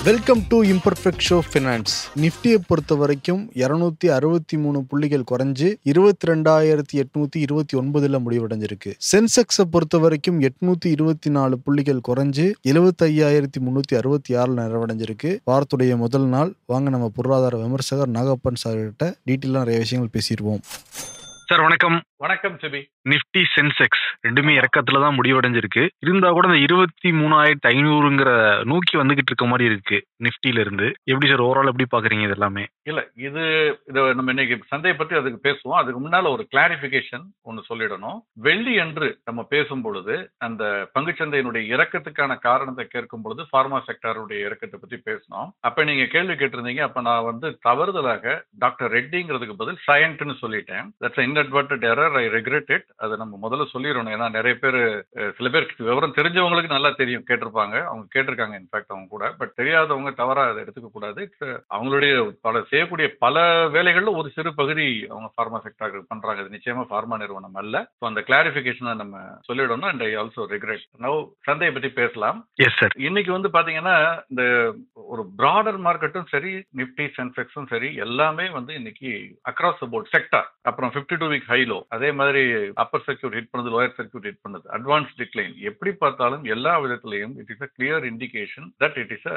Welcome to imperfect show finance. நிஃப்டியை பொறுத்த வரைக்கும் 263 புள்ளிகள் குறைஞ்சு 22,829 முடிவடைஞ்சிருக்கு. சென்செக்ஸை பொறுத்த வரைக்கும் 824 புள்ளிகள் குறைஞ்சு 75,366 நிறைவடைஞ்சிருக்கு. வாரத்துடைய முதல் நாள். வாங்க நம்ம பொருளாதார விமர்சகர் நாகப்பன் சார் கிட்ட டீட்டெயிலாக நிறைய விஷயங்கள் பேசிடுவோம். சார் வணக்கம். வணக்கம் சிபி. நிஃப்டி சென்செக்ஸ் ரெண்டுமே இறக்கத்துல தான் முடிவடைஞ்சிருக்கு. இருந்தா கூட இந்த 23,500ங்கிற நோக்கி வந்துகிட்டு இருக்க மாதிரி இருக்கு நிஃப்டில இருந்து. எப்படி சார் ஓவரால் எப்படி பாக்குறீங்க இது எல்லாமே? இல்ல இது நம்ம இன்னைக்கு சந்தையை பற்றி அதுக்கு பேசுவோம். அதுக்கு முன்னால ஒரு கிளாரிபிகேஷன் ஒன்னு சொல்லிடணும். வெள்ளி அன்று நம்ம பேசும் பொழுது அந்த பங்குச்சந்தையினுடைய இறக்கத்துக்கான காரணத்தை கேட்கும் பொழுது பார்மா செக்டாருடைய இறக்கத்தை பத்தி பேசணும். அப்ப நீங்க கேள்வி கேட்டிருந்தீங்க. அப்ப நான் தவறுதலாக டாக்டர் ரெட்டிங்கிறதுக்கு பதில் சயன்ட்னு சொல்லிட்டேன். That's inadvertent error. I regret it. அதை நம்ம முதல்ல சொல்லிடணும். ஏன்னா நிறைய பேர், சில பேர் விவரம் தெரிஞ்சவங்களுக்கு நல்லா தெரியும், கேட்டிருப்பாங்க, அவங்க கேட்டிருக்காங்க இன்ஃபேக்ட் அவங்க கூட. பட் தெரியாதவங்க தவறா அதை எடுத்துக்க கூடாது. அவங்களுடைய செய்யக்கூடிய பல வேலைகள்ல ஒரு சிறு பகுதி அவங்க பார்மா செக்டர் பண்றாங்க. அது நிச்சயமா பார்மா நிறுவனம் அல்ல. அந்த கிளாரிபிகேஷனை நம்ம சொல்லிடணும். And I also regret. Now சந்தையை பத்தி பேசலாம். Yes sir. இன்னைக்கு பாத்தீங்கன்னா இந்த ஒரு பிராடர் மார்க்கெட்டும் சரி, நிப்டி சென்செக்ஸும் சரி, எல்லாமே இன்னைக்கு அக்ராஸ் த போர்ட் செக்டார். அப்புறம் 52 வீக் ஹைலோ, அதே மாதிரி அப்பர் சர்க்யூட் ஹிட் பண்ணது, லோயர் சர்க்யூட் ஹிட் பண்ணது, அட்வான்ஸ் டிக்ளைன், எப்படி பார்த்தாலும் எல்லா விதத்திலையும் it is a clear indication that it is a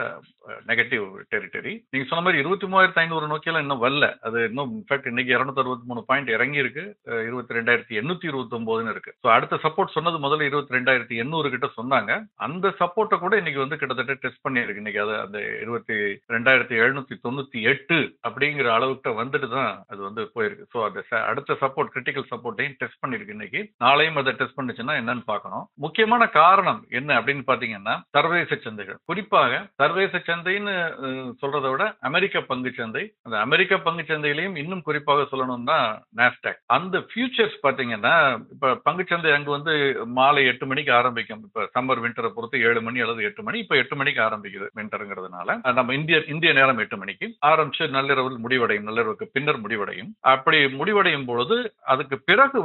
negative territory. நீங்க சொன்ன மாதிரி 23,500 நோக்கியெல்லாம் இன்னும் வரல. அது இன்னும் இன்ஃபேக்ட் இன்னைக்கு 263 பாயிண்ட் இறங்கி இருக்கு. 22,829 இருக்கு. அடுத்த சப்போர்ட் சொன்னது முதல்ல 22,800 கிட்ட சொன்னாங்க. அந்த சப்போர்ட்டை கூட இன்னைக்கு கிட்டத்தட்ட டெஸ்ட் பண்ணிருக்கு. இன்னைக்கு அது அந்த 22,798 அப்படிங்கிற அளவுக்கு வந்துட்டு தான் அது போயிருக்கு. ஸோ அந்த அடுத்த சப்போர்ட், கிரிட்டிக்கல் சப்போர்ட்டையும் டெஸ்ட் பண்ணிருக்கு. இன்னைக்கு நாளையும் அதை டெஸ்ட் பண்ணுச்சுன்னா என்னன்னு பார்க்கணும். முக்கியமான காரணம் என்ன அப்படின்னு பாத்தீங்கன்னா, சர்வதேச சந்தைகள், குறிப்பாக சர்வதேச சந்தைன்னு சொல்றதை விட அமெரிக்க பங்கு சந்தை. அந்த அமெரிக்க பங்கு சந்தையிலையும் இன்னும் குறிப்பாக சொல்லணும்னா நாஸ்டாக். அந்த ஃபியூச்சர்ஸ் பாத்தீங்கன்னா, இப்ப பங்குச்சந்தை அங்கு மாலை 8 மணிக்கு ஆரம்பிக்கும். இப்ப சம்மர் விண்டரை பொறுத்து 7 மணி அல்லது 8 மணி. இப்ப 8 மணிக்கு ஆரம்பிக்குது விண்டருங்கிறதுனால. நம்ம இந்திய நேரம் 8 மணிக்கு ஆரம்பிச்சு நள்ளிரவில் முடிவடையும். நள்ளிரவுக்கு பின்னர் முடிவடையும். அப்படி முடிவடையும் பொழுது அதுக்கு பிறகு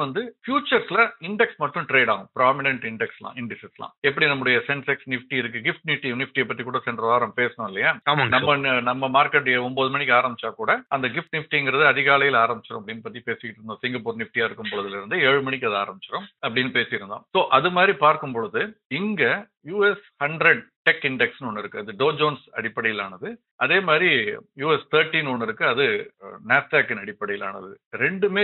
ஃபியூச்சர்ஸ்ல இண்டெக்ஸ் மட்டும் ட்ரேட் ஆகும். ப்ராமினன்ட் இண்டெக்ஸ்லாம், இண்டிசஸ்லாம். எப்படி நம்முடைய சென்செக்ஸ், நிஃப்டி இருக்கு, கிஃப்ட் நிஃப்டியை பத்தி கூட சென்ற வாரம் பேசணும் இல்லையா? நம்ம மார்க்கெட் 9 மணிக்கு ஆரம்பிச்சா கூட அந்த கிஃப்ட் நிஃப்டிங்கிறது அதிகாலையில் ஆரம்பிச்சிடும் அப்படின்னு பத்தி பேசிக்கிட்டு இருந்தோம். சிங்கப்பூர் நிஃப்டியா இருக்கும் பொழுதுல இருந்து 7 மணிக்கு அது ஆரம்பிச்சிடும் அப்படின்னு பேசியிருந்தோம். ஸோ அது மாதிரி பார்க்கும் பொழுது இங்க US 100 டெக் இண்டெக்ஸ் ஒன்று இருக்கு. அது டோ ஜோன்ஸ் அடிப்படையிலானது. அதே மாதிரி US 13 ஒன்று இருக்கு. அது நாஸ்டாக்கின் அடிப்படையிலானது. ரெண்டுமே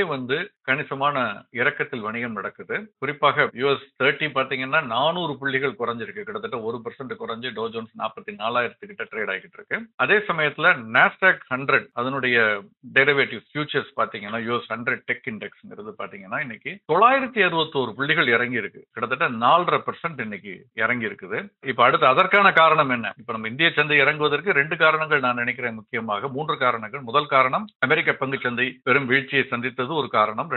கணிசமான இறக்கத்தில் வணிகம் நடக்குது. குறிப்பாக US 30 பாத்தீங்கன்னா 400 புள்ளிகள் குறைஞ்சிருக்கு. கிட்டத்தட்ட 1% குறைஞ்சு டோ ஜோன்ஸ் 44,000 கிட்ட ட்ரேட் ஆகிட்டு இருக்கு. அதே சமயத்துல நாஸ்டாக் 100 அதனுடைய டெரிவேட்டிவ் ஃபியூச்சர்ஸ் பாத்தீங்கன்னா US 100 டெக் இண்டெக்ஸ்ங்கிறது பாத்தீங்கன்னா இன்னைக்கு 961 புள்ளிகள் இறங்கி இருக்கு. கிட்டத்தட்ட 4.5% இன்னைக்கு இறங்கி இருக்குது. இப்ப அடுத்து அதற்கான காரணம் என்ன? இப்ப நம்ம இந்திய சந்தை இறங்குவதற்கு 2 காரணங்கள் நான் நினைக்கிறேன். முக்கியமாக 3 காரணங்கள். முதல் காரணம், அமெரிக்க பங்கு சந்தை பெரும் வீழ்ச்சியை சந்தித்தது ஒரு காரணம்.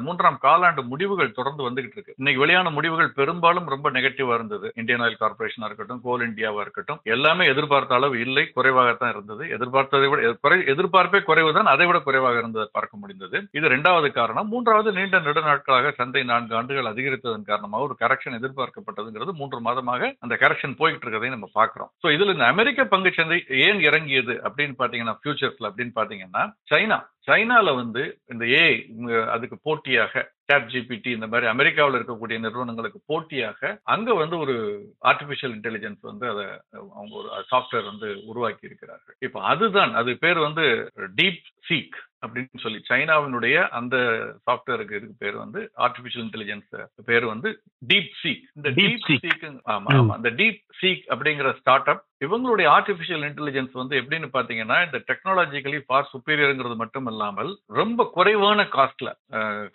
மூன்றாம் காலாண்டு முடிவுகள் தொடர்ந்து வந்துகிட்டு இருக்கு. இன்னைக்கு வெளியான முடிவுகள் பெரும்பாலும் ரொம்ப நெகட்டிவா இருந்தது. இந்தியன் ஆயில் கார்பரேஷனா இருக்கட்டும், கோல் இந்தியாவா இருக்கட்டும், எல்லாமே எதிர்பார்த்த அளவு இல்லை, குறைவாகத்தான் இருந்தது. எதிர்பார்த்ததை விட எதிர்பார்ப்பே குறைவுதான், அதை விட குறைவாக இருந்ததை பார்க்க முடிந்தது. இது 2வது காரணம். 3வது, நீண்ட நெடுநாட்களாக சந்தை 4 ஆண்டுகள் அதிகரித்ததன் காரணமாக ஒரு கரெக்ஷன் எதிர்பார்க்கப்பட்டதுங்கிறது 3 மாதமாக அந்த கரெக்ஷன் போயிட்டு இருக்கதை நம்ம பார்க்கிறோம். சோ இதுல இந்த அமெரிக்க பங்கு சந்தை ஏன் இறங்கியது அப்படின்னு பாத்தீங்கன்னா, ஃபியூச்சர்ஸ்ல அப்படின்னு பாத்தீங்கன்னா, சைனால இந்த ஏஐ அதுக்கு போட்டியாக சாட் ஜிபிடி இந்த மாதிரி அமெரிக்காவில் இருக்கக்கூடிய நிறுவனங்களுக்கு போட்டியாக அங்க ஒரு ஆர்டிபிஷியல் இன்டெலிஜென்ஸ் அதை அவங்க ஒரு சாஃப்ட்வேர் உருவாக்கி இருக்கிறார்கள். இப்ப அது பேர் டீப் சீக் அப்படின்னு சொல்லி, சைனாவினுடைய அந்த சாஃப்ட்வேருக்கு இதுக்கு பேர் ஆர்டிபிஷியல் இன்டெலிஜென்ஸ் பேர் டீப் சீக். இந்த டீப் சீக், அந்த டீப் சீக் அப்படிங்கிற ஸ்டார்ட் அப் இவங்களுடைய ஆர்டிபிஷியல் இன்டெலிஜென்ஸ் எப்படின்னு பாத்தீங்கன்னா, இந்த டெக்னாலஜிக்கலி ஃபார் சுப்பீரியர்ங்கிறது மட்டும் இல்லாமல் ரொம்ப குறைவான காஸ்ட்ல,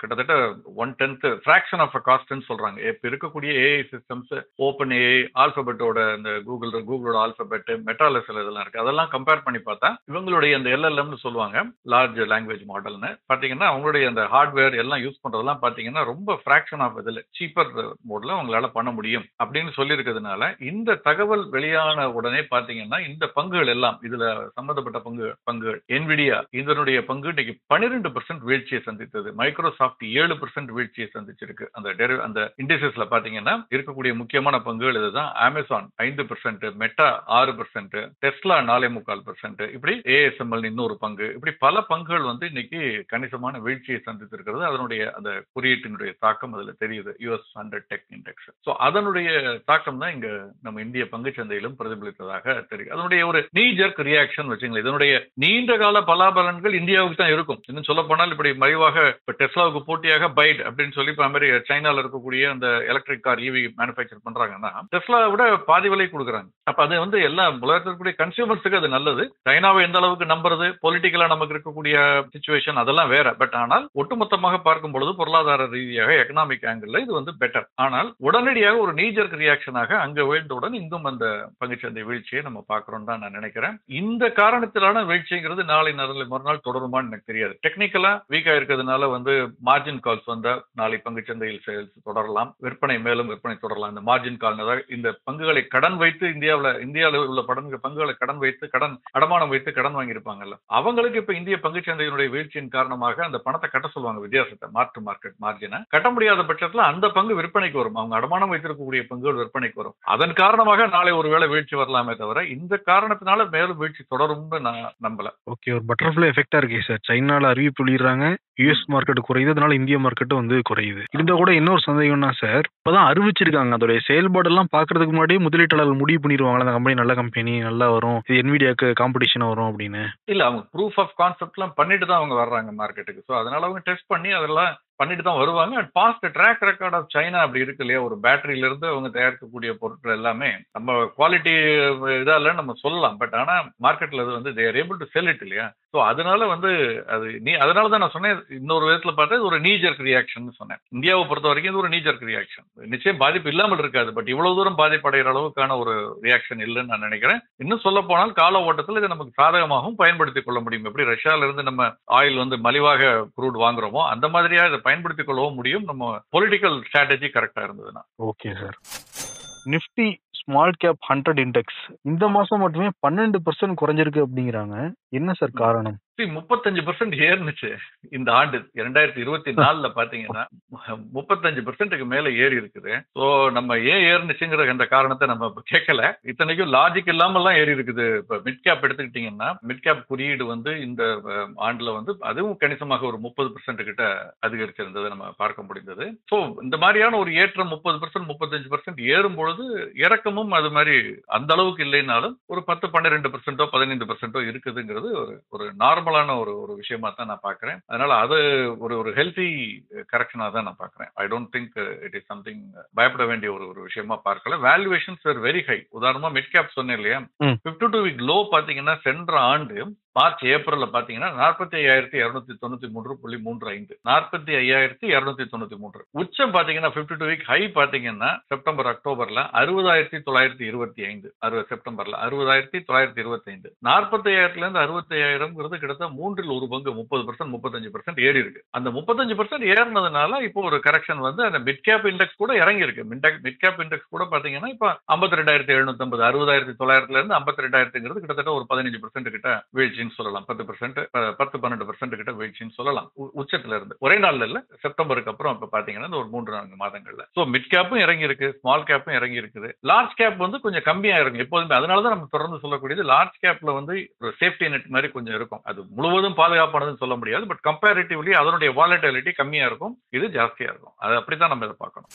கிட்டத்தட்ட 1/10 ஃபிராக்ஷன் ஆஃப் காஸ்ட்னு சொல்றாங்க. இப்ப இருக்கக்கூடிய ஏஐ சிஸ்டம்ஸ், ஓப்பன் ஏஐ, ஆல்பபெட்டோட இந்த கூகுளோட ஆல்பபெட், மெட்டாலெஸ்ல இதெல்லாம் இருக்கு. அதெல்லாம் கம்பேர் பண்ணி பார்த்தா இவங்களுடைய அந்த LLMனு சொல்லுவாங்க, லார்ஜ் லாங்குவேஜ் மாடல்னு பாத்தீங்கன்னா, அவங்களுடைய அந்த ஹார்ட்வேர் எல்லாம் யூஸ் பண்றதெல்லாம் பாத்தீங்கன்னா ரொம்ப ஃபிராக்ஷன் ஆஃப் இதுல சீப்பர் மோட்ல அவங்களால பண்ண முடியும் அப்படின்னு சொல்லி இருக்கிறதுனால, இந்த தகவல் வெளியான உடனே உடனே பாத்தீங்கன்னா இந்த பங்குகள் எல்லாம் இதுல சம்பந்தப்பட்ட பங்குகள் என்விடியா இதனுடைய பங்கு இன்னைக்கு 12% வீழ்ச்சியை சந்தித்தது. மைக்ரோசாஃப்ட் 7% வீழ்ச்சியை சந்திச்சிருக்கு. அந்த இண்டிசஸ்ல பாத்தீங்கன்னா இருக்கக்கூடிய முக்கியமான பங்குகள் இதுதான். அமேசான் 5%, மெட்டா 6%, டெஸ்லா 4.25%, இப்படி ஏஎஸ்எம்எல் இன்னொரு பங்கு, இப்படி பல பங்குகள் வந்து இன்னைக்கு கணிசமான வீழ்ச்சியை சந்தித்திருக்கிறது. அதனுடைய அந்த குறியீட்டினுடைய தாக்கம் அதுல தெரியுது. US 100 tech index. சோ அதனுடைய தாக்கம் தான் இங்க நம்ம இந்திய பங்கு சந்தையிலும் பிரதிபலித்ததாக தெரியும். அதனுடைய ஒரு நீ ஜெர்க் ரியாக்ஷன் வச்சுங்களேன். இதனுடைய நீண்ட கால பலாபலன்கள் இந்தியாவுக்கு தான் இருக்கும். இன்னும் சொல்ல போனால் இப்படி மறைவாக இப்ப டெஸ்லாவுக்கு போட்டியாக பைட் அப்படின்னு சொல்லி இப்ப சைனால இருக்கக்கூடிய அந்த எலக்ட்ரிக் கார் EV மேனுபேக்சர் பண்றாங்கன்னா டெஸ்லா விட பாதி விலை கொடுக்குறாங்க. அப்ப அது வந்து எல்லா உலகத்திற்குரிய கன்சியூமர்ஸுக்கு அது நல்லது. சைனாவை எந்த அளவுக்கு நம்புறது, பொலிட்டிக்கலா நமக்கு இருக்கக்கூடிய சிச்சுவேஷன் அதெல்லாம் வேற. பட் ஆனால் ஒட்டுமொத்தமாக பார்க்கும் பொழுது பொருளாதார ரீதியாக எக்கனாமிக் ஆங்கிள் இது வந்து பெட்டர். ஆனால் உடனடியாக ஒரு நீஜர்க் ரியாக்ஷனாக அங்க வீழ்ந்தவுடன் இங்கும் அந்த பங்குச்சந்தை வீழ்ச்சியை நம்ம பார்க்கிறோம் தான் நான் நினைக்கிறேன். இந்த காரணத்திலான வீழ்ச்சிங்கிறது நாளை மறுநாள் தொடருமான்னு எனக்கு தெரியாது. டெக்னிக்கலா வீக்கா இருக்கிறதுனால வந்து மார்ஜின் கால்ஸ் வந்தா நாளை பங்குச்சந்தையில் சேல்ஸ் தொடரலாம், மேலும் விற்பனை தொடரலாம். இந்த மார்ஜின் கால் இந்த பங்குகளை கடன் வைத்து இந்தியாவில் உள்ள பங்குகளை கடன் வைத்து அடமானம் வைத்து கடன் வாங்கியிருப்பாங்கல்ல, அவங்களுக்கு இப்ப இந்திய பங்குச்சந்தையினுடைய வீழ்ச்சியின் காரணமாக அந்த பணத்தை கட்ட சொல்லுவாங்க. வித்தியாசத்தை மார்க்கெட் மார்ஜினை கட்ட முடியாத பட்சத்துல அந்த பங்கு விற்பனைக்கு வரும். அவங்க அடமானம் வைத்திருக்கக்கூடிய பங்குகள் விற்பனைக்கு வரும். அதன் காரணமாக நாளை ஒருவேளை வீழ்ச்சி வரலாமே தவிர இந்த காரணத்தினால மேலும் வீழ்ச்சி தொடரும்னு நான் நம்பல. ஓகே, ஒரு பட்டர்ஃப்ளை எஃபெக்டா இருக்கே சார். சைனால அறிவிப்பு சொல்லிடுறாங்க, US மார்க்கெட் குறையுது, அதனால இந்திய மார்க்கெட் வந்து குறையுது. இருந்தா கூட இன்னொரு சந்தேகம்னா சார், இப்பதான் அறிவிச்சிருக்காங்க அதோடைய செயல்பாடு எல்லாம் பாக்குறதுக்கு முன்னாடியே முதலீட்டாளர்கள் முடிவு பண்ணிடுவாங்களா அந்த கம்பெனி நல்ல கம்பெனி நல்லா வரும், இது என்விடியாக்கு காம்படிஷன் வரும் அப்படின்னு? இல்ல, அவங்க ப்ரூஃப் ஆஃப் கான்செப்ட் எல்லாம் பண்ணிட்டு தான் அவங்க வர்றாங்க மார்க்கெட்டுக்கு. சோ அதனால அவங்க டெஸ்ட் பண்ணி அதெல்லாம் பண்ணிட்டு தான் வருவாங்க. And fast track record of China அப்படி இருக்கு இல்லையா. ஒரு பேட்டரியில இருந்து அவங்க தயாரிக்கக்கூடிய பொருட்கள் எல்லாமே நம்ம குவாலிட்டி இதால நம்ம சொல்லலாம். பட் ஆனா மார்க்கெட்ல அது வந்து they're able to sell it இல்லையா. ஸோ அதனால வந்து அதனாலதான் நான் சொன்னேன், இன்னொரு விதத்துல பார்த்தா இது ஒரு நீஜர்க் ரியாக்ஷன் சொன்னேன். இந்தியாவை பொறுத்த வரைக்கும் இது ஒரு நீஜர்க் ரியாக்ஷன். நிச்சயம் பாதிப்பு இல்லாமல் இருக்காது, பட் இவ்வளவு தூரம் பாதிப்படைகிற அளவுக்கான ஒரு ரியாக்ஷன் இல்லைன்னு நான் நினைக்கிறேன். இன்னும் சொல்ல போனால் கால ஓட்டத்தில் இதை நமக்கு சாதகமாகவும் பயன்படுத்திக் கொள்ள முடியும். எப்படி ரஷ்யால இருந்து நம்ம ஆயில் வந்து மலிவாக குரூட் வாங்குறோமோ அந்த மாதிரியா இதை பயன்படுத்திக் கொள்ளவும் முடியும், நம்ம பொலிட்டிக்கல் ஸ்ட்ராட்டஜி கரெக்டா இருந்ததுன்னா. Okay sir. Nifty small cap 100 index இந்த மாசம் மட்டுமே 12% குறைஞ்சிருக்கு அப்படிங்கிறாங்க. என்ன சார் காரணம்? 35% ஏறினுச்சு இந்த ஆண்டு 2024 பாத்தீங்கன்னா 35% மேல ஏறி இருக்குது. சோ நம்ம ஏன் ஏறினுச்சுங்கிற அந்த காரணத்தை நம்ம கேட்கல. இத்தனைக்கும் லாஜிக் இல்லாம எல்லாம் ஏறி இருக்குது. இப்ப மிட் கேப் எடுத்துக்கிட்டீங்கன்னா மிட் கேப் குறியீடு வந்து இந்த ஆண்டுல வந்து அதுவும் கணிசமாக ஒரு 30% கிட்ட அதிகரிச்சிருந்ததை நம்ம பார்க்க முடிந்தது. சோ இந்த மாதிரியான ஒரு ஏற்றம் 30% 35% ஏறும் பொழுது இறக்கமும் அது மாதிரி அந்த அளவுக்கு இல்லைனாலும் ஒரு 10-12% 15% இருக்குதுங்கிறது ஒரு நார்மலான ஒரு விஷயமா தான் நான் பாக்குறேன். அதனால அது ஒரு ஹெல்தி கரெக்ஷனா தான் நான் பாக்குறேன். I don't think it is something பயப்பட வேண்டிய ஒரு விஷயமா பார்க்கல. Valuations are very high. உதாரணமா மிட் கேப் சொன்னேன் இல்லையா, 52 வீக் லோ பாத்தீங்கன்னா சென்ற ஆண்டு மார்ச் ஏப்ரல்ல பாத்தீங்கன்னா 45,293.35 45,293. உச்சம் பாத்தீங்கன்னா 52 வீக் ஹை பாத்தீங்கன்னா செப்டம்பர் அக்டோபர்ல 60,925 செப்டம்பர்ல 60,925. 45,000 இருந்து 65,000 கிட்டத்தட்ட மூன்றில் ஒரு பங்கு 30% 35% ஏறி இருக்கு. அந்த 35% ஏறினதுனால இப்போ ஒரு கரெக்ஷன் வந்து அந்த மிட் கேப் இண்டெக்ஸ் கூட இறங்கி இருக்கு. மிட் கேப் இண்டெக்ஸ் கூட பாத்தீங்கன்னா இப்ப 52,750 60,900 இருந்து 52,000 கிட்டத்தட்ட ஒரு 15% கிட்ட வீழ்ச்சி சொல்லலாம். 10-12% கிட்ட வீழ்ச்சின்னு சொல்லலாம் உச்சத்துல இருந்து. ஒரே நாள்ல இல்ல, செப்டம்பருக்கு அப்புறம் இப்ப பாத்தீங்கன்னா ஒரு 3-4 மாதங்கள்ல. சோ மிட் கேப்பும் இறங்கி இருக்கு, ஸ்மால் கேப்பும் இறங்கி இருக்குது. லார்ஜ் கேப் வந்து கொஞ்சம் கம்மியா இறங்கும் எப்போதுமே. அதனாலதான் நம்ம தொடர்ந்து சொல்லக்கூடியது லார்ஜ் கேப்ல வந்து ஒரு சேஃப்டி நெட் மாதிரி கொஞ்சம் இருக்கும். அது முழுவதும் பாதுகாப்பானதுன்னு சொல்ல முடியாது, பட் கம்பேரிட்டிவ்லி அதனுடைய வாலட்டிலிட்டி கம்மியா இருக்கும், இது ஜாஸ்தியா இருக்கும். அது அப்படித்தான் நம்ம இதை பார்க்கணும்.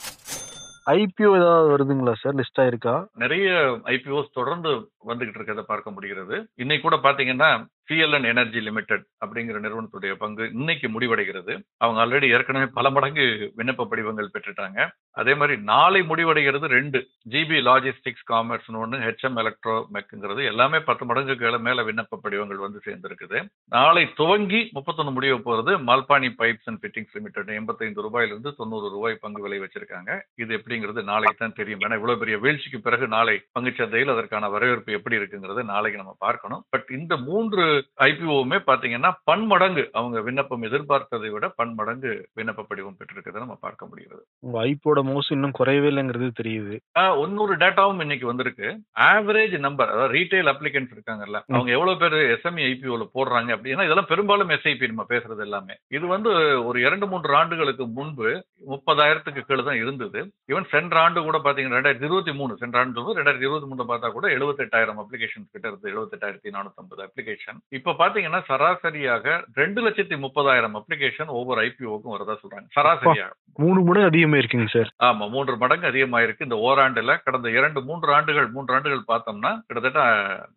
ஐபிஓ ஏதாவது வருதுங்களா சார்? லிஸ்ட் ஆயிருக்கா? நிறைய ஐபிஓஸ் தொடர்ந்து வந்துகிட்டு இருக்கிறத பார்க்க முடிகிறது. இன்னைக்கு கூட பாத்தீங்கன்னா CLN எனர்ஜி லிமிடெட் அப்படிங்கிற நிறுவனத்துடைய பங்கு இன்னைக்கு முடிவடைகிறது. அவங்க ஆல்ரெடி ஏற்கனவே பல மடங்கு விண்ணப்ப படிவங்கள் பெற்றுட்டாங்க. அதே மாதிரி நாளை முடிவடைகிறது 2 GB லாஜிஸ்டிக்ஸ் காமர்ஸ் ஒன்று, HM எலக்ட்ரோ மெக்ங்கிறது எல்லாமே 10 மடங்குக்கு மேல விண்ணப்ப படிவங்கள் வந்து சேர்ந்திருக்குது. நாளை துவங்கி 31 முடிவு போறது Malpani pipes and fittings limited 85 ரூபாயிலிருந்து 90 ரூபாய் பங்கு விலை வச்சிருக்காங்க. இது எப்படி அப்படிங்கிறது நாளைக்கு தான் தெரியும். ஏன்னா இவ்வளவு பெரிய வீழ்ச்சிக்கு பிறகு நாளை பங்குச்சந்தையில் அதற்கான வரவேற்பு எப்படி இருக்குங்கிறது நாளைக்கு நம்ம பார்க்கணும். பட் இந்த 3 ஐபிஓவுமே பாத்தீங்கன்னா பன்மடங்கு அவங்க விண்ணப்பம் எதிர்பார்த்ததை விட பன்மடங்கு விண்ணப்ப படிவம் பெற்றிருக்கிறத நம்ம பார்க்க முடிகிறது. உங்க ஐபியோட மோசம் இன்னும் குறையவே இல்லைங்கிறது தெரியுது. இன்னொரு டேட்டாவும் இன்னைக்கு வந்திருக்கு. ஆவரேஜ் நம்பர், அதாவது ரீட்டைல் அப்ளிகன்ஸ் இருக்காங்கல்ல, அவங்க எவ்வளவு பேர் எஸ்எம்இ ஐபிஓல போடுறாங்க அப்படின்னா, இதெல்லாம் பெரும்பாலும் எஸ்ஐபி நம்ம பேசுறது எல்லாமே. இது வந்து ஒரு 2-3 ஆண்டுகளுக்கு முன்பு 30,000க்கு கீழே தான் இருந்தது. ஈவன் சென்ற ஆண்டு கூட பாத்தீங்கன்னா 2023 சென்ற ஆண்டு 2023 பார்த்தா கூட 78,000 அப்ளிகேஷன் கிட்ட இருந்து 78,450 அப்ளிகேஷன். இப்ப பாத்தீங்கன்னா சராசரியாக 2,30,000 அப்ளிகேஷன் ஒவ்வொரு ஐபிஓக்கும் வரதா சொல்றாங்க. சராசரியாக 3 மடங்கு அதிகமா இருக்குங்க சார். ஆமா, 3 மடங்கு அதிகமாயிருக்கு இந்த ஓராண்டுல. கடந்த 3 ஆண்டுகள் பார்த்தோம்னா கிட்டத்தட்ட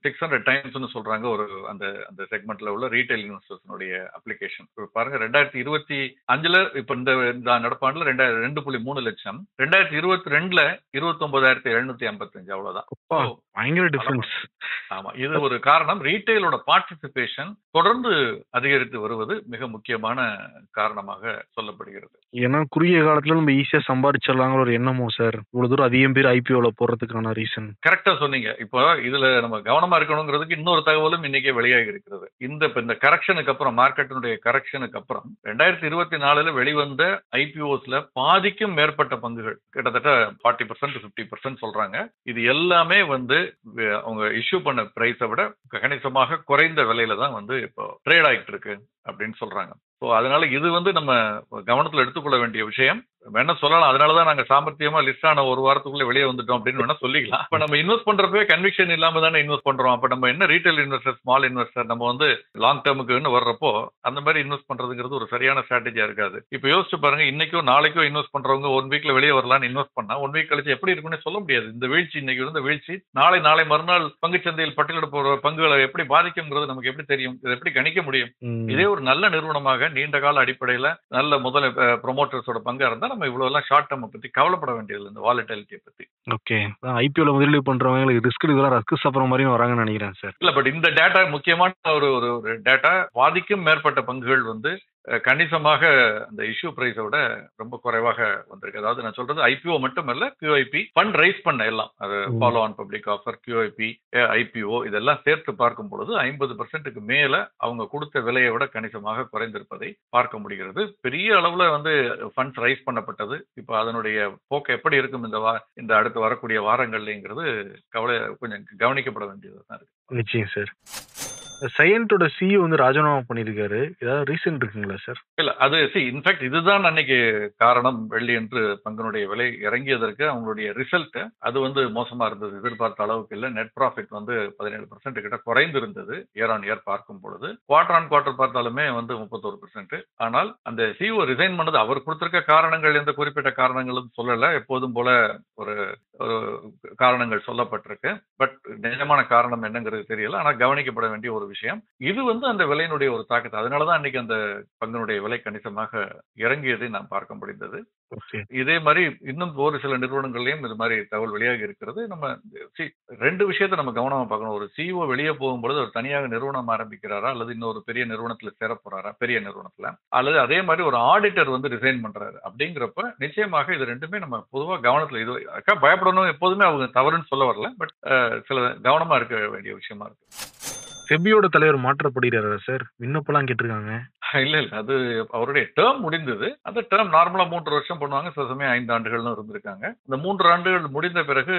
600 டைம்ஸ்னு சொல்றாங்க ஒரு அந்த அந்த செக்மெண்ட்ல உள்ள ரீட்டைல் இன்வெஸ்டர்ஸ்னுடைய அப்ளிகேஷன். பாருங்க 2025ல இப்ப இந்த நடப்பாண்டுல 2.3 லட்சம், 2022ல 29,755 அவ்வளவுதான். பயங்கர டிஃபரன்ஸ். ஆமா, இது ஒரு காரணம். ரீட்டைலோட பார்ட்டிசிபேஷன் தொடர்ந்து அதிகரித்து வருவது மிக முக்கியமான காரணமாக சொல்லப்படுகிறது. ஏன்னா குறுகிய காலத்துல நம்ம ஈஸியா சம்பாதிச்சிடலாங்கிற ஒரு எண்ணமோ சார் இவ்வளவு தூரம் அதிகம் பேர் ஐபிஓல போறதுக்கான ரீசன். கரெக்டா சொன்னீங்க. இப்போ இதுல நம்ம கவனமா இருக்கணுங்கிறதுக்கு இன்னொரு தகவலும் இன்னைக்கு வெளியாகி இருக்கிறது. இந்த கரெக்ஷனுக்கு அப்புறம், மார்க்கெட்டினுடைய கரெக்ஷனுக்கு அப்புறம் 2024ல வெளிவந்த ஐபிஓஸ்ல பாதிக்கும் மேற்பட்ட பங்குகள், கிட்டத்தட்ட 40% 50% சொல்றாங்க, இது எல்லாமே வந்து அவங்க இஷ்யூ பண்ண பிரைஸை விட கணிசமாக குறைந்த விலையில தான் வந்து இப்போ ட்ரேட் ஆகிட்டு இருக்கு அப்படின்னு சொல்றாங்க. ஸோ அதனால இது வந்து நம்ம கவனத்தில் எடுத்துக்கொள்ள வேண்டிய விஷயம். வேணா சொல்லலாம், அதனாலதான் நாங்க சாமர்த்தியமா லிஸ்ட் ஆன ஒரு வாரத்துக்குள்ள வெளியே வந்துட்டோம் அப்படின்னு வேணா சொல்லிக்கலாம். இப்ப நம்ம இன்வெஸ்ட் பண்றப்பவே கன்விக்ஷன் இல்லாம தானே இன்வெஸ்ட் பண்றோம். அப்ப நம்ம என்ன ரீட்டைல் இன்வெஸ்டர், ஸ்மால் இன்வெஸ்டர், நம்ம வந்து லாங் டேர்முக்குன்னு வர்றப்போ அந்த மாதிரி இன்வெஸ்ட் பண்றதுங்கிறது ஒரு சரியான ஸ்ட்ராட்டஜியா இருக்காது. இப்ப யோசிச்சு பாருங்க, இன்னைக்கோ நாளைக்கோ இன்வெஸ்ட் பண்றவங்க 1 வீக்ல வெளியே வரலாம்னு இன்வெஸ்ட் பண்ணா 1 வீக் கழிச்சு எப்படி இருக்குன்னு சொல்ல முடியாது. இந்த வீழ்ச்சி, இன்னைக்கு இருந்த வீழ்ச்சி நாளை மறுநாள் பங்குச்சந்தையில் பட்டியலிட போற பங்குகளை எப்படி பாதிக்கும்ங்கிறது நமக்கு எப்படி தெரியும்? இதை எப்படி கணிக்க முடியும்? இதே ஒரு நல்ல நிறுவனமாக நீண்ட கால அடிப்படையில நல்ல முதல் ப்ரொமோட்டர்ஸோட பங்கா இருந்தா நம்ம இவ்வளவு எல்லாம் ஷார்ட் டேர்ம் பத்தி கவலைப்பட வேண்டியது, இந்த வாலட்டிலிட்டியை பத்தி. ஓகே, ஐபிஓல முதலீடு பண்றவங்களுக்கு ரிஸ்க் இதெல்லாம் ரஸ்க் சாப்பிட்ற மாதிரி வராங்கன்னு நினைக்கிறேன் சார். இல்ல, பட் இந்த டேட்டா முக்கியமான ஒரு டேட்டா. பாதிக்கும் மேற்பட்ட பங்குகள் வந்து கணிசமாக அந்த இஷ்யூ பிரைஸை விட ரொம்ப குறைவாக வந்திருக்கு. அதாவது நான் சொல்றது ஐபிஓ மட்டுமல்ல, கியூஐபி ஃபண்ட் ரைஸ் பண்ண எல்லாம், அது follow on public offer, QIP, IPO இதெல்லாம் சேர்த்து பார்க்கும் பொழுது 50%க்கு மேல அவங்க கொடுத்த விலையை விட கணிசமாக குறைந்திருப்பதை பார்க்க முடிகிறது. பெரிய அளவுல வந்து ஃபண்ட்ஸ் ரைஸ் பண்ணப்பட்டது. இப்போ அதனுடைய போக்கு எப்படி இருக்கும் இந்த அடுத்து வரக்கூடிய வாரங்கள்ங்கிறது கொஞ்சம் கவனிக்கப்பட வேண்டியது தான் இருக்கு. நிச்சயம் சார். சையன்ட்டோட சிஇஓ வந்து ராஜினாமா பண்ணியிருக்காரு. ஏதாவது ரீசன் இருக்குங்களா சார்? இல்ல, அது இன்ஃபேக்ட் இதுதான் அன்னைக்கு காரணம். வெள்ளி என்று பங்கினுடைய விலை இறங்கியதற்கு அவங்களுடைய ரிசல்ட் அது வந்து மோசமா இருந்தது. எதிர்பார்த்த அளவுக்கு இல்ல. நெட் ப்ராஃபிட் வந்து 17% கிட்ட குறைந்து இருந்தது இயர் ஆன் இயர் பார்க்கும் பொழுது. குவார்டர் ஆன் குவார்டர் பார்த்தாலுமே வந்து 31%. ஆனால் அந்த சிஇஓ ரிசைன் பண்ணது அவர் கொடுத்திருக்க காரணங்கள் எந்த குறிப்பிட்ட காரணங்களும் சொல்லல. எப்போதும் போல ஒரு காரணங்கள் சொல்லப்பட்டிருக்கு. பட் நிஜமான காரணம் என்னங்கிறது தெரியல. ஆனா கவனிக்கப்பட வேண்டிய ஒரு விஷயம் இது வந்து அந்த விலையினுடைய ஒரு தாக்கத்தை, அதனாலதான் அன்னைக்கு அந்த பங்கினுடைய விலை கணிசமாக இறங்கியதை நாம் பார்க்க முடிந்தது. இதே மாதிரி இன்னும் ஒரு சில நிறுவனங்கள்லயும் இது மாதிரி தகவல் வெளியாகி இருக்கிறது. நம்ம 2 விஷயத்தை நம்ம கவனமா பார்க்கணும். ஒரு சிஇஓ வெளியே போகும்பொழுது ஒரு தனியாக நிறுவனம் ஆரம்பிக்கிறாரா, அல்லது இன்னொரு பெரிய நிறுவனத்துல சேர போறாரா, பெரிய நிறுவனத்துல, அல்லது அதே மாதிரி ஒரு ஆடிட்டர் வந்து ரிசைன் பண்றாரு அப்படிங்கிறப்ப நிச்சயமாக இது ரெண்டுமே நம்ம பொதுவா கவனத்துல, இது பயப்படணும் எப்போதுமே அவங்க தவறுன்னு சொல்ல வரல, பட் சில கவனமா இருக்க வேண்டிய விஷயமா இருக்கு. செபியோட தலைவர் மாற்றப்படுகிறாரா சார்? விண்ணப்பெல்லாம் கேட்டிருக்காங்க. இல்ல, அது அவருடைய டேர்ம் முடிந்தது. அந்த டேர்ம் நார்மலா 3 வருஷம் பண்ணுவாங்க, சில சமயம் 5 ஆண்டுகள்னு இருந்திருக்காங்க. இந்த 3 ஆண்டுகள் முடிந்த பிறகு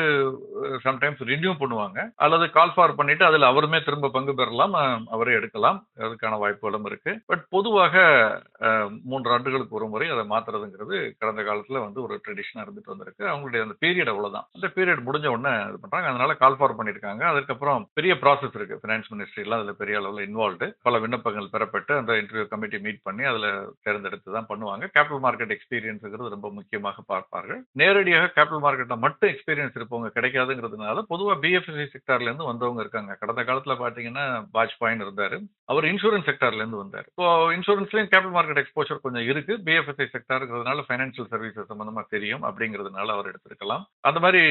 சம்டைம்ஸ் ரினியூ பண்ணுவாங்க, அல்லது கால் ஃபார் பண்ணிட்டு அதுல அவருமே திரும்ப பங்கு பெறலாம், அவரே எடுக்கலாம். அதுக்கான வாய்ப்புகளும் இருக்கு. பட் பொதுவாக 3 ஆண்டுகளுக்கு ஒரு முறை அதை மாத்துறதுங்கிறது கடந்த காலத்துல வந்து ஒரு ட்ரெடிஷனா இருந்துட்டு வந்திருக்கு. அவங்களுடைய அந்த பீரியட் அவ்வளவுதான். அந்த பீரியட் முடிஞ்ச உடனே இது பண்றாங்க. அதனால கால் ஃபார் பண்ணிருக்காங்க. அதுக்கப்புறம் பெரிய ப்ராசஸ் இருக்கு. பினான்ஸ் மினிஸ்ட்ரி எல்லாம் அதுல பெரிய அளவுல இன்வால்வ்டு. பல விண்ணப்பங்கள் பெறப்பட்டு அந்த இன்டர்வியூ கமிட்டி மீட் பண்ணி அதுல தேர்ந்தெடுத்து தான் பண்ணுவாங்க. கேபிட்டல் மார்க்கெட் எக்ஸ்பீரியன்ஸ்ங்கிறது ரொம்ப முக்கியமாக பார்ப்பார்கள். நேரடியாக கேபிட்டல் மார்க்கெட்ல மட்டும் எக்ஸ்பீரியன்ஸ் இருப்பவங்க கிடைக்காதுங்கிறதுனால பொதுவா பிஎஃப்எஸ்சி செக்டார்ல இருந்து வந்தவங்க இருக்காங்க. கடந்த காலத்துல பாத்தீங்கன்னா வாஜ்பாயின் இருந்தாரு, அவர் இன்சூரன்ஸ் செக்டார்ல இருந்து வந்தார். இப்போ இன்சூரன்ஸ்லயும் கேபிட்டல் மார்க்கெட் எக்ஸ்போஷர் கொஞ்சம் இருக்கு. பிஎஃப்எஸ்சி செக்டார்ங்கிறதுனால ஃபைனான்சியல் சர்வீசஸ் சம்பந்தமா தெரியும் அப்படிங்கிறதுனால அவர் எடுத்திருக்கலாம். அந்த மாதிரி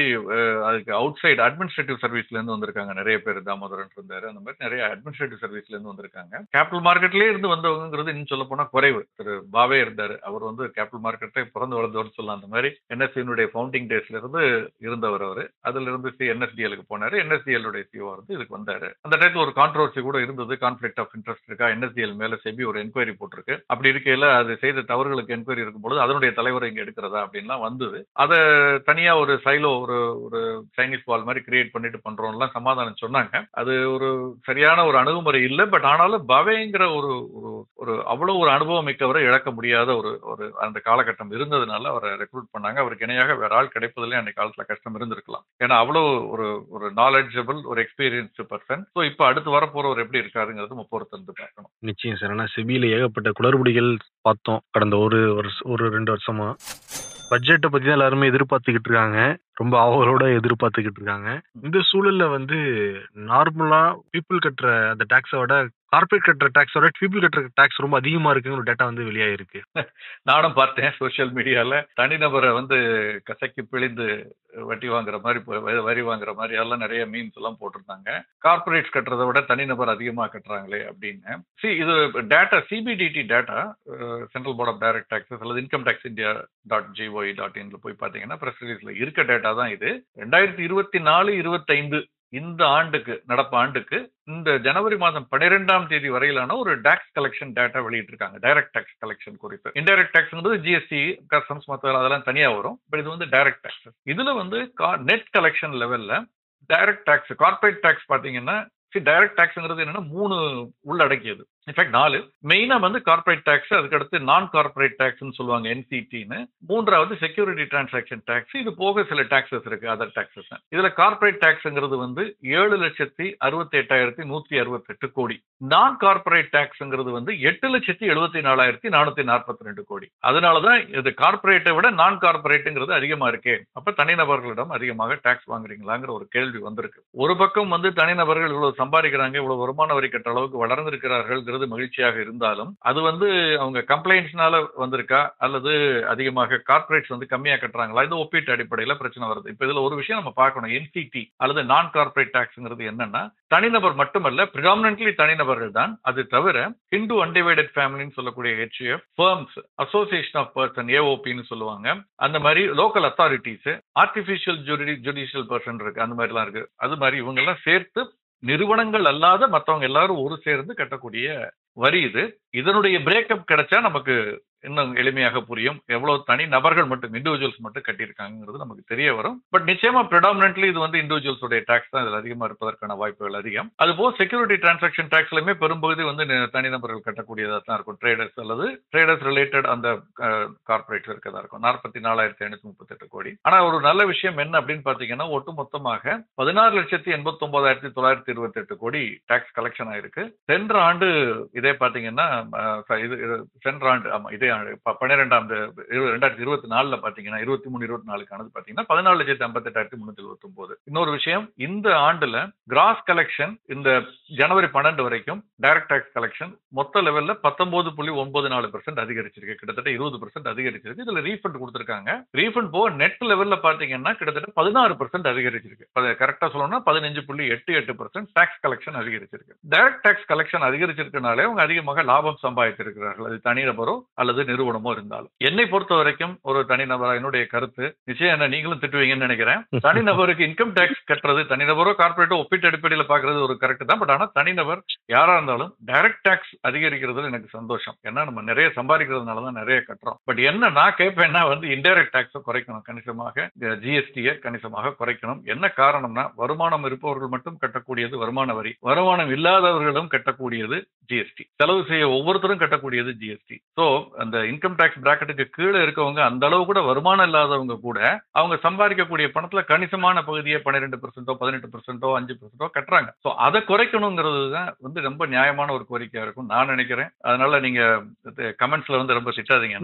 அதுக்கு அவுட் சைடு அட்மினிஸ்ட்ரேட்டிவ் சர்வீஸ்ல இருந்து வந்திருக்காங்க நிறைய பேர். தாமோதரன் இருந்தாரு. அந்த மாதிரி நிறைய அட்மினிஸ்ட்ரேட்டிவ் சர்வீஸ்ல இருந்து வந்திருக்காங்க. கேபிட்டல் மார்க்கெட்லயே இருந்து வந்தவங்க வாய்ப்புங்கிறது இன்னும் சொல்ல போனா குறைவு. திரு பாவே இருந்தாரு, அவர் வந்து கேபிட்டல் மார்க்கெட்டை பிறந்து வளர்ந்தவர் சொல்லலாம். அந்த மாதிரி என்எஸ்சியினுடைய ஃபவுண்டிங் டேஸ்ல இருந்து இருந்தவர் அவரு. அதுல இருந்து என்எஸ்டிஎலுக்கு போனாரு, என்எஸ்டிஎலுடைய சிஓ வந்து இதுக்கு வந்தாரு. அந்த டைத்துல ஒரு கான்ட்ரோவர்சி கூட இருந்தது, கான்ஃபிளிக்ட் ஆஃப் இன்ட்ரெஸ்ட் இருக்கா, என்எஸ்டிஎல் மேல செபி ஒரு என்கொயரி போட்டிருக்கு, அப்படி இருக்கையில அது செய்த தவறுகளுக்கு என்கொயரி இருக்கும்போது அதனுடைய தலைவரை இங்க எடுக்கிறதா அப்படின்லாம் வந்தது. அதை தனியா ஒரு சைலோ ஒரு ஒரு சைனீஸ் வால் மாதிரி கிரியேட் பண்ணிட்டு பண்றோம்லாம் சமாதானம் சொன்னாங்க. அது ஒரு சரியான ஒரு அணுகுமுறை இல்லை. பட் ஆனாலும் பவேங்கிற ஒரு ஒரு அவ்வளவு ஒரு அனுபவம் மிக்கவரை இழக்க முடியாத ஒரு ஒரு அந்த காலகட்டம் இருந்ததுனால அவரை ரெக்ரூட் பண்ணாங்க. அவருக்கு இணையாக வேற ஆள் கிடைப்பதிலே அன்னைக்கு காலத்துல கஷ்டம் இருந்திருக்கலாம். ஏன்னா அவ்வளவு ஒரு ஒரு நாலேஜபிள் ஒரு எக்ஸ்பீரியன்ஸ்டு பர்சன். ஸோ இப்போ அடுத்து வரப்போறவர் எப்படி இருக்காருங்கிறது பொறுத்து வந்து பார்க்கணும். நிச்சயம் சார். ஆனா செபியில ஏகப்பட்ட குளறுபடிகள் பார்த்தோம் கடந்த ஒரு 2 வருஷமா. பட்ஜெட்டை பத்தி தான் எல்லாருமே எதிர்பார்த்துக்கிட்டு இருக்காங்க, ரொம்ப ஆவலோட எதிர்பார்த்துக்கிட்டு இருக்காங்க. இந்த சூழல்ல வந்து நார்மலா பீப்புள் கட்டுற அந்த டாக்ஸை விட கார்பரேட் கட்டுற டாக்ஸோட பீப்புள் கட்டுற டாக்ஸ் ரொம்ப அதிகமா இருக்குங்கிற ஒரு டேட்டா வந்து வெளியாயிருக்கு. நானும் பார்த்தேன் சோசியல் மீடியால, தனிநபரை வந்து கசக்கி பிழிந்து வட்டி வாங்குற மாதிரி வரி வாங்குற மாதிரி எல்லாம் நிறைய மீன்ஸ் எல்லாம் போட்டிருந்தாங்க. கார்பரேட்ஸ் கட்டுறதை விட தனிநபர் அதிகமா கட்டுறாங்களே அப்படின்னு. இது data CBDT data, central board of direct taxes அல்லது இன்கம் டாக்ஸ் இந்தியா .gov.in போய் பாத்தீங்கன்னா பிரஸ் ரிலீஸ்ல இருக்க டேட்டா தான் இது. 2024-25 இந்த ஆண்டுக்கு, நடப்பு ஆண்டுக்கு இந்த ஜனவரி மாதம் 12ஆம் தேதி வரையிலான ஒரு டாக்ஸ் கலெக்ஷன் டேட்டா வெளியிட்டு இருக்காங்க. டைரக்ட் டாக்ஸ் கலெக்ஷன் குறித்து. இன்டைரக்ட் டாக்ஸ்ங்கிறது ஜிஎஸ்டி, கஸ்டம்ஸ், மற்ற அதெல்லாம் தனியா வரும். பட் இது வந்து டைரக்ட் டாக்ஸ். இதுல வந்து நெட் கலெக்ஷன் லெவல்ல டைரக்ட் டாக்ஸ், கார்பரேட் டாக்ஸ் பாத்தீங்கன்னா டைரக்ட் டாக்ஸ்ங்கிறது என்னன்னா 3 உள்ளடக்கியது. இன்ஃபேக்ட் 4 மெயினா வந்து கார்பரேட் டாக்ஸ், அதுக்கடுத்து நான் கார்பரேட் டாக்ஸ்னு சொல்லுவாங்க என்சிடின்னு, மூன்றாவது செக்யூரிட்டி டிரான்சாக்ஷன் டாக்ஸ், இது போக சில டாக்ஸஸ் இருக்கு, அதர் டாக்ஸஸ். இதுல கார்பரேட் டாக்ஸ்ங்கிறது வந்து 7,68,168 கோடி. நான் கார்பரேட் டாக்ஸ்ங்கிறது வந்து 8,74,442 கோடி. அதனாலதான் இது கார்பரேட்டை விட நான் கார்பரேட்டுங்கிறது அதிகமா இருக்கே, அப்ப தனிநபர்களிடம் அதிகமாக டாக்ஸ் வாங்குறீங்களாங்கிற ஒரு கேள்வி வந்திருக்கு. ஒரு பக்கம் வந்து தனிநபர்கள் இவ்வளவு சம்பாதிக்கிறாங்க, இவ்வளவு வருமான வரி கட்ட அளவுக்கு வளர்ந்திருக்கிறார்கள் மகிழ்ச்சியாக இருந்தாலும் அது வந்து அவங்க கம்ப்ளைண்ட்ஸ்னால வந்திருக்கா அல்லது அதிகமாக கார்பரேட்ஸ் வந்து கம்மியா கட்டுறாங்களா, இது ஒப்பீட்டு அடிப்படையில் பிரச்சனை வருது. இப்ப இதுல ஒரு விஷயம் நம்ம பார்க்கணும். என்சிடி அல்லது நான் கார்பரேட் டாக்ஸ்ங்கிறது என்னன்னா தனிநபர் மட்டுமல்ல, பிரிடாமினன்ட்லி தனிநபர்கள் தான். அது தவிர ஹிந்து அன்டிவைடட் ஃபேமிலின்னு சொல்லக்கூடிய HUF, firms, association of person AOPன்னு சொல்லுவாங்க, அந்த மாதிரி local authorities, artificial judicial person இருக்கு, அந்த மாதிரி எல்லாம் இருக்கு. அது மாதிரி இவங்க எல்லாம் சேர்த்து நிறுவனங்கள் அல்லாத மற்றவங்க எல்லாரும் ஒரு சேர்ந்து கட்டக்கூடிய வரி இது. இதனுடைய பிரேக்கப் கிடைச்சா நமக்கு இன்னும் எளிமையாக புரியும் எவ்வளவு தனி நபர்கள் மட்டும், இண்டிவிஜுவல்ஸ் மட்டும் கட்டியிருக்காங்கிறது நமக்கு தெரிய வரும். பட் நிச்சயமா பிரிடாமினன்ட்லி இது வந்து இண்டிவிஜுவல்ஸ் உடைய டாக்ஸ் தான் இதில் அதிகமா இருப்பதற்கான வாய்ப்புகள் அதிகம். அதுபோல் செக்யூரிட்டி டிரான்சாக்ஷன் டாக்ஸ்லயுமே பெரும்பகுதி வந்து தனிநபர்கள் கட்டக்கூடியதாக தான் இருக்கும். ட்ரேடர்ஸ் அல்லது ட்ரேடர்ஸ் ரிலேட்டட் அந்த கார்பரேட்ஸ் இருக்கதா இருக்கும். 44,538 கோடி. ஆனா ஒரு நல்ல விஷயம் என்ன அப்படின்னு பாத்தீங்கன்னா, ஒட்டு மொத்தமாக 16,89,928 கோடி டாக்ஸ் கலெக்ஷன் ஆயிருக்கு. சென்ற ஆண்டு இதே பாத்தீங்கன்னா, சென்ற ஆண்டு ஆமா இதே 2024 பாத்தீங்கன்னா 23-24 பாத்தீங்கன்னா 14,58,379. இன்னொரு விஷயம், இந்த ஆண்டுல கிராஸ் கலெக்ஷன் இந்த ஜனவரி 12 வரைக்கும் டைரக்ட் டாக்ஸ் கலெக்ஷன் மொத்த லெவல்ல 19.94% அதிகரிச்சிருக்கு. கிட்டத்தட்ட 20% அதிகரிச்சிருக்கு. இதுல ரீஃபண்ட் கொடுத்திருக்காங்க. ரீஃபண்ட் போக நெட் லெவல்ல பாத்தீங்கன்னா கிட்டத்தட்ட 16% அதிகரிச்சிருக்கு. கரெக்டா சொல்லணும்னா 15.88% டாக்ஸ் கலெக்ஷன் அதிகரிச்சிருக்கு. டைரக்ட் டாக்ஸ் கலெக்ஷன் அதிகரிச்சிருக்கனாலே அவங்க அதிகமாக லாபம் சம்பாதித்திருக்கிறார்கள், அது தனிநபரோ அல்லது நிறுவனமோ இருந்தாலும். என்னை பொறுத்த வரைக்கும் ஒரு தனிநபரா என்னுடைய கருத்து, நிச்சயம் என்ன நீங்களும் திட்டுவீங்கன்னு நினைக்கிறேன், தனிநபருக்கு இன்கம் டாக்ஸ் கட்டுறது, தனிநபரோ கார்பரேட்டோ ஒப்பீட்டு அடிப்படையில் பாக்குறது ஒரு கரெக்ட் தான். பட் ஆனா தனிநபர் யாரா இருந்தாலும் டைரக்ட் டாக்ஸ் அதிகரிக்கிறதுல எனக்கு சந்தோஷம். ஏன்னா நம்ம நிறைய சம்பாதிக்கிறதுனாலதான் நிறைய கட்டுறோம். பட் என்ன நான் கேட்பேன்னா வந்து இன்டைரக்ட் டாக்ஸை குறைக்கணும், கணிசமாக ஜிஎஸ்டியை கணிசமாக குறைக்கணும். என்ன காரணம்னா, வருமானம் இருப்பவர்கள் மட்டும் கட்டக்கூடியது வருமான வரி, வருமானம் இல்லாதவர்களும் கட்டக்கூடியது ஜிஎஸ்டி, செலவு செய்ய ஒவ்வொருத்தரும் கட்டக்கூடியது ஜிஎஸ்டி. சோ அந்த இன்கம் டாக்ஸ் பிராக்கெட்டுக்கு கீழே இருக்கவங்க, அந்த அளவு கூட வருமானம் இல்லாதவங்க கூட அவங்க சம்பாதிக்கக்கூடிய பணத்துல கணிசமான பகுதியை 12%, 18%, 5% கட்டுறாங்க. சோ அதை குறைக்கணுங்கிறது தான் வந்து ரொம்ப நியாயமான ஒரு கோரிக்கையா இருக்கும் நான் நினைக்கிறேன். அதனால நீங்க கமெண்ட்ஸ்ல வந்து ரொம்ப திட்டாதீங்க.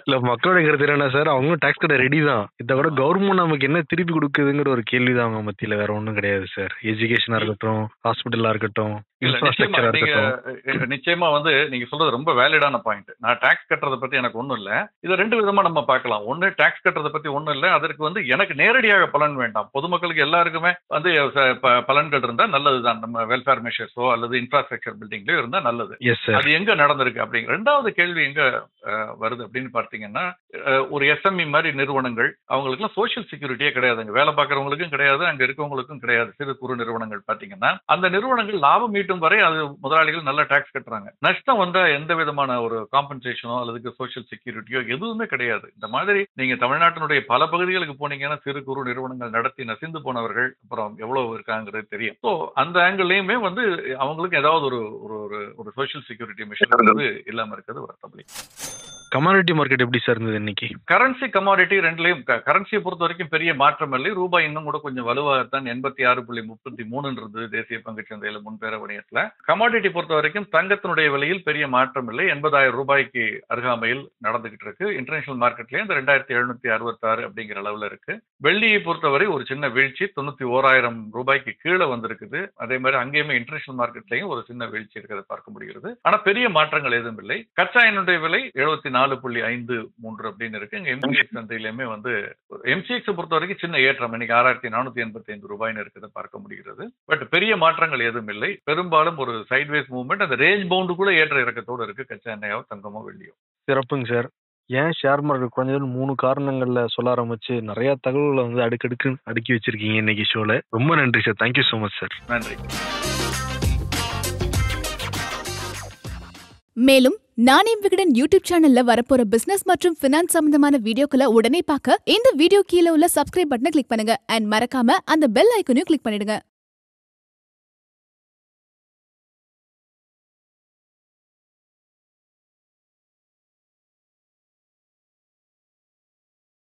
இல்ல, மக்களோட கருத்து என்ன சார், அவங்களும் டாக்ஸ் கட்ட ரெடி தான். இதை கூட கவர்மெண்ட் நமக்கு என்ன திருப்பி கொடுக்குதுங்கிற ஒரு கேள்விதான் அவங்க மத்தியில, வேற ஒன்றும் கிடையாது சார். எஜுகேஷனா இருக்கட்டும், ஹாஸ்பிட்டலா இருக்கட்டும், இன்ஃப்ராஸ்ட்ரக்சர் இருக்கட்டும். நிச்சயமா நீங்க சொல்றது ரொம்ப வேலிடான பாயிண்ட். நான் டாக்ஸ் கட்டுறதை பத்தி எனக்கு ஒண்ணும் இல்ல. இதை 2 விதமா நம்ம பார்க்கலாம். ஒண்ணு, டாக்ஸ் கட்டுறதை பத்தி ஒண்ணும் இல்ல, அதற்கு எனக்கு நேரடியாக பலன் வேண்டாம், பொதுமக்களுக்கு எல்லாருக்குமே பலன்கள் இருந்தா நல்லதுதான். நம்ம வெல்ஃபேர் மெஷர்ஸோ அல்லது இன்ஃப்ராஸ்ட்ரக்சர் பில்டிங்லயோ இருந்தா நல்லது. அது எங்க நடந்திருக்கு அப்படிங்கிற 2வது கேள்வி எங்க வருது அப்படின்னு பார்த்தீங்கன்னா, ஒரு எஸ்எம்இ மாதிரி நிறுவனங்கள், அவங்களுக்குலாம் சோஷியல் செக்யூரிட்டியே கிடையாதுங்க. வேலை பார்க்கறவங்களுக்கும் கிடையாது, அங்க இருக்கவங்களுக்கும் கிடையாது. சிறு குறு நிறுவனங்கள் பார்த்தீங்கன்னா, அந்த நிறுவனங்கள் லாபம் ஈட்டும் வரை அது முதலாளிகள் நல்ல டாக்ஸ் கட்டுறாங்க. நஷ்டம் வந்தா எந்த விதமான ஒரு காம்பன்சேஷனோ அல்லது சோஷியல் செக்யூரிட்டியோ எதுவுமே கிடையாது. இந்த மாதிரி நீங்க தமிழ்நாட்டினுடைய பல பகுதிகளுக்கு போனீங்கன்னா சிறு குறு நிறுவனங்கள் நடத்தி நசிந்து போனவர்கள் அப்புறம் எவ்வளவு இருக்காங்கிறது தெரியும். ஸோ அந்த ஆங்கிள்லயுமே அவங்களுக்கு ஏதாவது ஒரு சோஷியல் செக்யூரிட்டி மெஷர் இல்லாம இருக்கிறது வருத்தப்படி. கமாடிட்டி மார்க்கெட் எப்படி சார் இருந்தது இன்னைக்கு? கரன்சி கமாடிட்டி ரெண்டுலயும், கரன்சியை பொறுத்த வரைக்கும் பெரிய மாற்றம் இல்லை. ரூபாய் இன்னும் கூட கொஞ்சம் வலுவாகத்தான் 86.33 தேசிய பங்குச்சந்தையில முன்பேற வணிகத்துல. கமாடிட்டி பொறுத்த வரைக்கும் தங்கத்தினுடைய விலையில் பெரிய மாற்றம் இல்லை. 80,000 ரூபாய்க்கு அருகாமையில் நடந்துகிட்டு இருக்கு. இன்டர்நேஷனல் மார்க்கெட்லயும் இந்த 2766 அப்படிங்கிற அளவுல இருக்கு. வெள்ளியை பொறுத்தவரை ஒரு சின்ன வீழ்ச்சி, 91,000 ரூபாய்க்கு கீழே வந்திருக்குது. அதே மாதிரி அங்கேயுமே இன்டர்நேஷனல் மார்க்கெட்லயும் ஒரு சின்ன வீழ்ச்சி இருக்கிறத பார்க்க முடிகிறது. ஆனா பெரிய மாற்றங்கள் எதுவும் இல்லை. கச்சா எண்ணெய் விலை 74.53 அப்படின்னு இருக்கு. இங்க எம்சிஎக்ஸ் சந்தையிலுமே எம்சிஎக்ஸ் பொறுத்த வரைக்கும் சின்ன ஏற்றம், இன்னைக்கு 6,485 ரூபாய்னு இருக்கிறத பார்க்க முடிகிறது. பட் பெரிய மாற்றங்கள் எதுவும் இல்லை. பெரும்பாலும் ஒரு சைட்வேஸ் மூவ்மெண்ட், அந்த ரேஞ்ச் பவுண்டு கூட ஏற்ற இறக்கத்தோடு இருக்கு கச்சா எண்ணெயோ தங்கமோ வெள்ளியோ. சிறப்புங்க சார். ஏன் ஷேர் மார்க்கெட் குறைஞ்சது 3 காரணங்கள்ல சொல்ல ஆரம்பிச்சு நிறைய தகவல்களை அடுக்கி வச்சிருக்கீங்க இன்னைக்கு ஷோல. ரொம்ப நன்றி sir. Thank you so much sir. நன்றி. மேலும் நானே விகடன் யூடியூப் சேனல்ல வரப்போற பிசினஸ் மற்றும் பினான்ஸ் சம்பந்தமான வீடியோக்களை உடனே பார்க்க இந்த வீடியோ கீழே உள்ள சப்ஸ்கிரைப் பட்டனை கிளிக் பண்ணுங்க அண்ட் மறக்காம அந்த பெல் ஐக்கனையும் கிளிக் பண்ணிடுங்க.